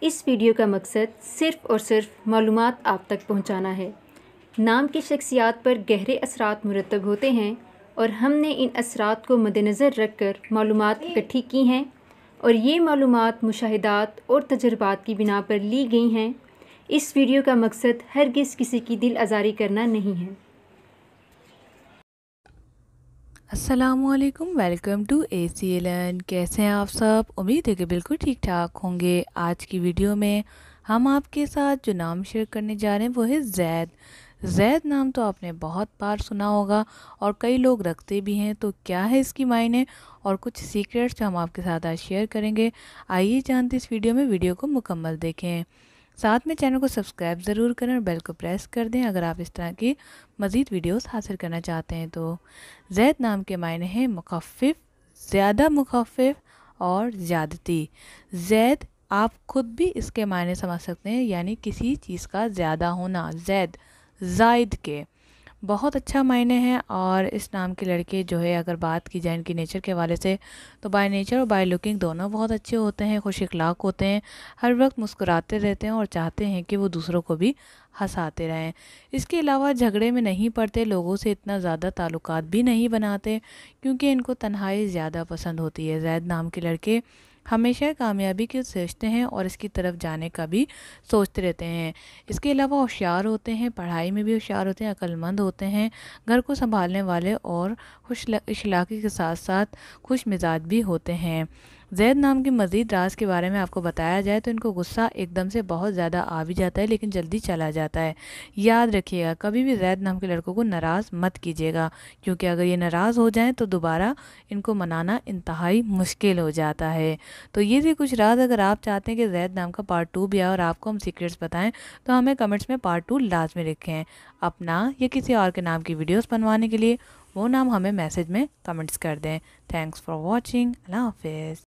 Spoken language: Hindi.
इस वीडियो का मकसद सिर्फ़ और सिर्फ मालूमात आप तक पहुंचाना है। नाम की शख्सियात पर गहरे असरात मुरतब होते हैं और हमने इन असरात को मद्देनज़र रख कर मालूमात इकट्ठी की हैं और ये मालूमात मुशाहिदात और तजुर्बात की बिना पर ली गई हैं। इस वीडियो का मकसद हरगिज़ किसी की दिल आज़ारी करना नहीं है। अस्सलामुअलैकुम, वेलकम टू ACLN। कैसे हैं आप सब? उम्मीद है कि बिल्कुल ठीक ठाक होंगे। आज की वीडियो में हम आपके साथ जो नाम शेयर करने जा रहे हैं वो है जैद। जैद नाम तो आपने बहुत बार सुना होगा और कई लोग रखते भी हैं। तो क्या है इसकी मायने और कुछ सीक्रेट्स जो हम आपके साथ आज शेयर करेंगे। आइए जानते इस वीडियो में। वीडियो को मुकम्मल देखें, साथ में चैनल को सब्सक्राइब ज़रूर करें और बेल को प्रेस कर दें अगर आप इस तरह की मज़ीद वीडियोस हासिल करना चाहते हैं। तो जैद नाम के मायने हैं मुखफ़िफ़, ज़्यादा मुखफ़िफ़ और ज़्यादती। जैद आप खुद भी इसके मायने समझ सकते हैं, यानी किसी चीज़ का ज़्यादा होना। जैद ज़ायद के बहुत अच्छा मायने हैं। और इस नाम के लड़के जो है, अगर बात की जाए इनकी नेचर के हवाले से, तो बाय नेचर और बाय लुकिंग दोनों बहुत अच्छे होते हैं, खुश अखलाक होते हैं, हर वक्त मुस्कुराते रहते हैं और चाहते हैं कि वो दूसरों को भी हंसाते रहें। इसके अलावा झगड़े में नहीं पड़ते, लोगों से इतना ज़्यादा ताल्लुकात भी नहीं बनाते क्योंकि इनको तन्हाई ज़्यादा पसंद होती है। जैद नाम के लड़के हमेशा कामयाबी की सोचते हैं और इसकी तरफ जाने का भी सोचते रहते हैं। इसके अलावा होशियार होते हैं, पढ़ाई में भी होशियार होते हैं, अक्लमंद होते हैं, घर को संभालने वाले और खुश इखलाकी के साथ साथ खुश मिजाज भी होते हैं। जैद नाम के मज़ीद राज के बारे में आपको बताया जाए तो इनको गुस्सा एकदम से बहुत ज़्यादा आ भी जाता है लेकिन जल्दी चला जाता है। याद रखिएगा, कभी भी जैद नाम के लड़कों को नाराज़ मत कीजिएगा क्योंकि अगर ये नाराज़ हो जाएं तो दोबारा इनको मनाना इंतहाई मुश्किल हो जाता है। तो ये थी कुछ राज। अगर आप चाहते हैं कि जैद नाम का पार्ट 2 भी आए और आपको हम सीक्रेट्स बताएं तो हमें कमेंट्स में पार्ट 2 लाजमी लिखें। अपना या किसी और के नाम की वीडियोस बनवाने के लिए वो नाम हमें मैसेज में कमेंट्स कर दें। Thanks for watching. अल्लाह हाफिज़।